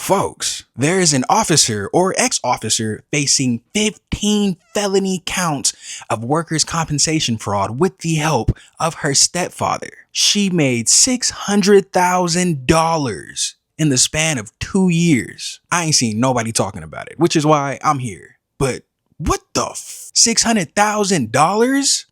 Folks, there is an officer or ex-officer facing 15 felony counts of workers' compensation fraud with the help of her stepfather. She made $600,000 in the span of 2 years. I ain't seen nobody talking about it, which is why I'm here. But what the $600,000?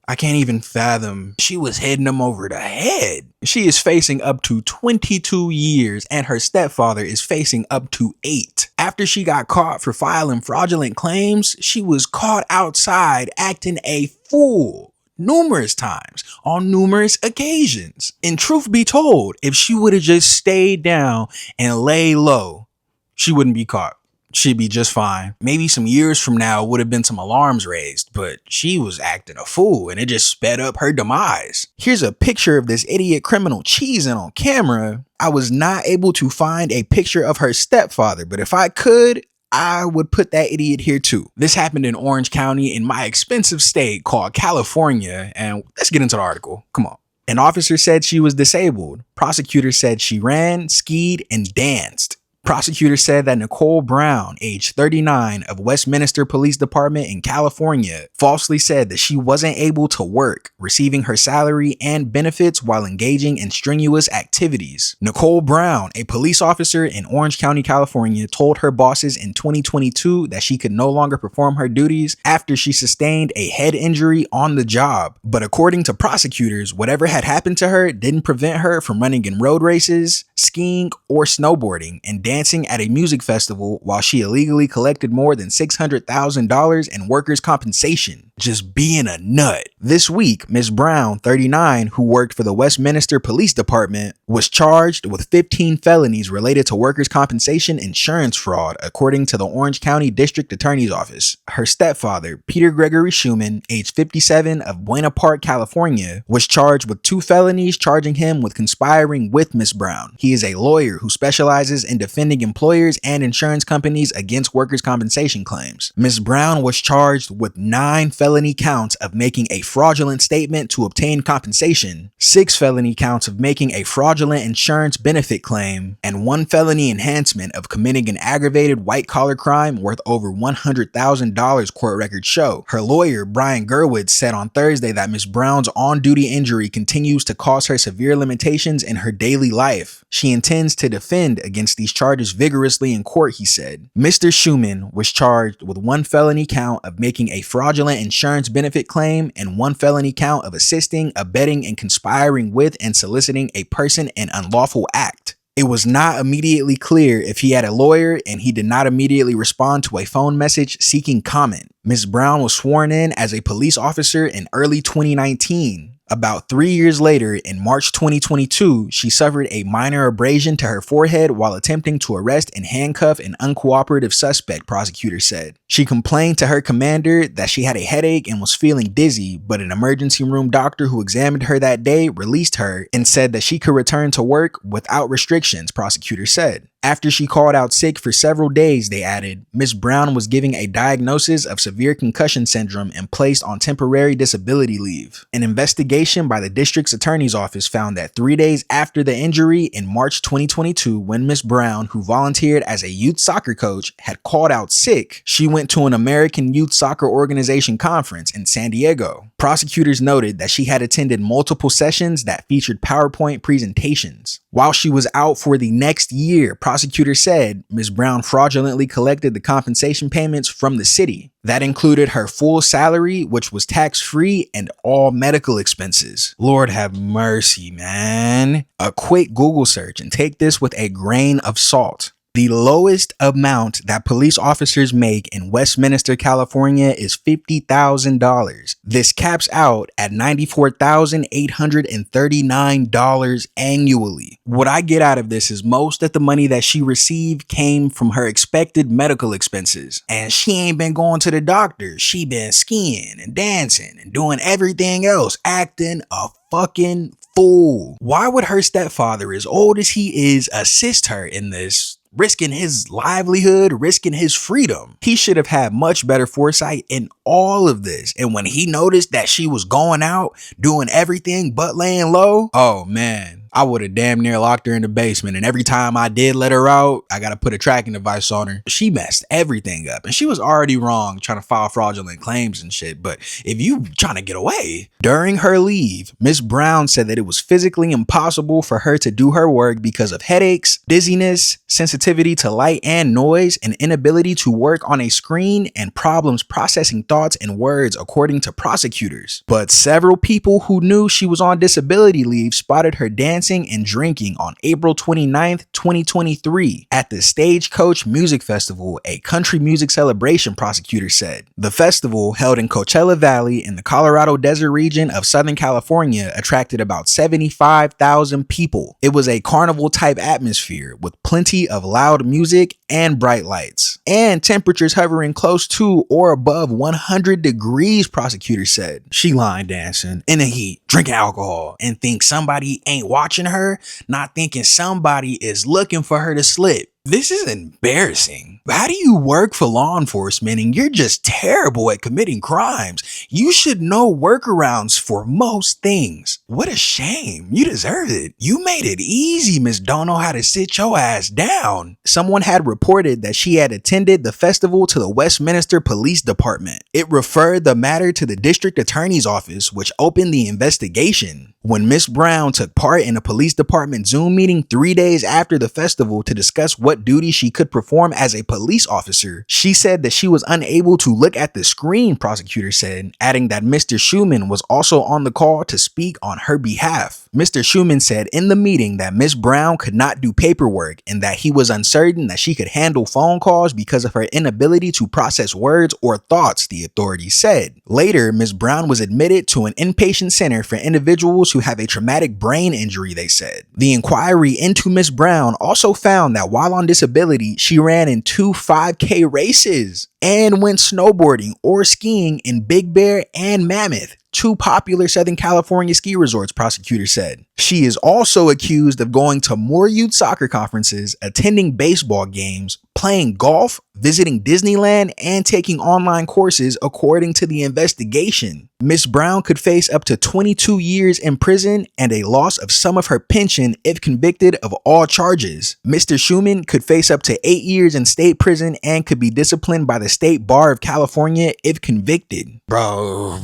I can't even fathom she was hitting them over the head. She is facing up to 22 years and her stepfather is facing up to 8. After she got caught for filing fraudulent claims, she was caught outside acting a fool numerous times on numerous occasions. And truth be told, if she would have just stayed down and lay low, she wouldn't be caught. She'd be just fine. Maybe some years from now would have been some alarms raised, but she was acting a fool and it just sped up her demise. Here's a picture of this idiot criminal cheesing on camera. I was not able to find a picture of her stepfather, but if I could, I would put that idiot here too. This happened in Orange County in my expensive state called California, and let's get into the article. Come on. An officer said she was disabled. Prosecutors said she ran, skied, and danced. Prosecutors said that Nicole Brown, age 39, of Westminster Police Department in California, falsely said that she wasn't able to work, receiving her salary and benefits while engaging in strenuous activities. Nicole Brown, a police officer in Orange County, California, told her bosses in 2022 that she could no longer perform her duties after she sustained a head injury on the job. But according to prosecutors, whatever had happened to her didn't prevent her from running in road races, skiing, or snowboarding, and dancing at a music festival while she illegally collected more than $600,000 in workers' compensation. Just being a nut. This week, Ms. Brown, 39, who worked for the Westminster Police Department, was charged with 15 felonies related to workers' compensation insurance fraud, according to the Orange County District Attorney's Office. Her stepfather, Peter Gregory Schumann, age 57, of Buena Park, California, was charged with 2 felonies, charging him with conspiring with Ms. Brown. He is a lawyer who specializes in defending employers and insurance companies against workers' compensation claims. Ms. Brown was charged with 9 felony counts of making a fraudulent statement to obtain compensation, 6 felony counts of making a fraudulent insurance benefit claim, and 1 felony enhancement of committing an aggravated white-collar crime worth over $100,000, court records show. Her lawyer, Brian Gerwitz, said on Thursday that Ms. Brown's on-duty injury continues to cause her severe limitations in her daily life. She intends to defend against these charges vigorously in court, he said. Mr. Schumann was charged with 1 felony count of making a fraudulent insurance benefit claim and 1 felony count of assisting, abetting, and conspiring with and soliciting a person in unlawful act. It was not immediately clear if he had a lawyer, and he did not immediately respond to a phone message seeking comment. Ms. Brown was sworn in as a police officer in early 2019. About 3 years later, in March 2022, she suffered a minor abrasion to her forehead while attempting to arrest and handcuff an uncooperative suspect, prosecutors said. She complained to her commander that she had a headache and was feeling dizzy, but an emergency room doctor who examined her that day released her and said that she could return to work without restrictions, prosecutors said. After she called out sick for several days, they added, Ms. Brown was given a diagnosis of severe concussion syndrome and placed on temporary disability leave. An investigation by the district's attorney's office found that 3 days after the injury in March 2022, when Ms. Brown, who volunteered as a youth soccer coach, had called out sick, she went to an American Youth Soccer Organization conference in San Diego. Prosecutors noted that she had attended multiple sessions that featured PowerPoint presentations. While she was out for the next year, prosecutors said Ms. Brown fraudulently collected the compensation payments from the city. That included her full salary, which was tax-free, and all medical expenses. Lord have mercy, man. A quick Google search, and take this with a grain of salt. The lowest amount that police officers make in Westminster, California is $50,000. This caps out at $94,839 annually. What I get out of this is most of the money that she received came from her expected medical expenses. And she ain't been going to the doctor. She been skiing and dancing and doing everything else, acting a fucking fool. Why would her stepfather, as old as he is, assist her in this? Risking his livelihood, risking his freedom. He should have had much better foresight in all of this. And when he noticed that she was going out, doing everything but laying low, oh man, I would have damn near locked her in the basement, and every time I did let her out, I gotta put a tracking device on her. She messed everything up, and she was already wrong trying to file fraudulent claims and shit, but if you trying to get away. During her leave, Miss Brown said that it was physically impossible for her to do her work because of headaches, dizziness, sensitivity to light and noise, and inability to work on a screen, and problems processing thoughts and words, according to prosecutors. But several people who knew she was on disability leave spotted her dancing and drinking on April 29th, 2023 at the Stagecoach Music Festival, a country music celebration, prosecutors said. The festival, held in Coachella Valley in the Colorado Desert region of Southern California, attracted about 75,000 people. It was a carnival type atmosphere with plenty of loud music and bright lights, and temperatures hovering close to or above 100 degrees, prosecutors said. She line dancing in the heat, drinking alcohol, and thinks somebody ain't watching her, not thinking somebody is looking for her to slip. This is embarrassing. How do you work for law enforcement and you're just terrible at committing crimes? You should know workarounds for most things. What a shame. You deserve it. You made it easy, Miss Don't Know How to Sit Your Ass Down. Someone had reported that she had attended the festival to the Westminster Police Department. It referred the matter to the district attorney's office, which opened the investigation. When Miss Brown took part in a police department Zoom meeting 3 days after the festival to discuss what duty she could perform as a police officer, she said that she was unable to look at the screen, prosecutors said, adding that Mr. Schumann was also on the call to speak on her behalf. Mr. Schumann said in the meeting that Miss Brown could not do paperwork and that he was uncertain that she could handle phone calls because of her inability to process words or thoughts, the authorities said. Later, Miss Brown was admitted to an inpatient center for individuals who have a traumatic brain injury, they said. The inquiry into Miss Brown also found that while on disability, she ran in 2 5K races and went snowboarding or skiing in Big Bear and Mammoth, 2 popular Southern California ski resorts, prosecutors said. She is also accused of going to more youth soccer conferences, attending baseball games, playing golf, visiting Disneyland, and taking online courses, according to the investigation. Miss Brown could face up to 22 years in prison and a loss of some of her pension if convicted of all charges. Mr. Schumann could face up to 8 years in state prison and could be disciplined by the State Bar of California if convicted. Bro.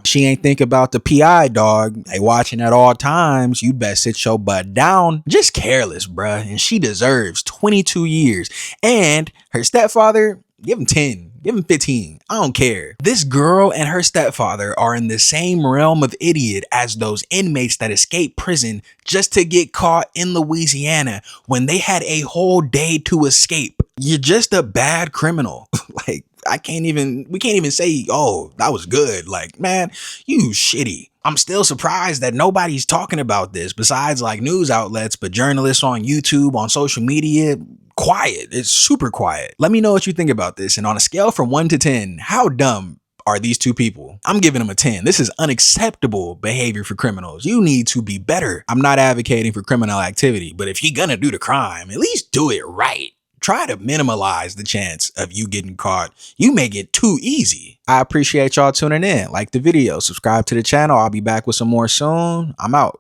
She ain't think about the PI, dog. They watching at all times. You best sit your butt down. Just careless, bruh. And she deserves 22 years. And her stepfather, give him 10. Give him 15. I don't care. This girl and her stepfather are in the same realm of idiot as those inmates that escaped prison just to get caught in Louisiana when they had a whole day to escape. You're just a bad criminal. Like, we can't even say, oh, that was good. Like, man, you shitty. I'm still surprised that nobody's talking about this besides like news outlets, but journalists on YouTube, on social media, quiet. It's super quiet. Let me know what you think about this. And on a scale from 1 to 10, how dumb are these 2 people? I'm giving them a 10. This is unacceptable behavior for criminals. You need to be better. I'm not advocating for criminal activity, but if you're gonna do the crime, at least do it right. Try to minimize the chance of you getting caught. You make it too easy. I appreciate y'all tuning in. Like the video, subscribe to the channel. I'll be back with some more soon. I'm out.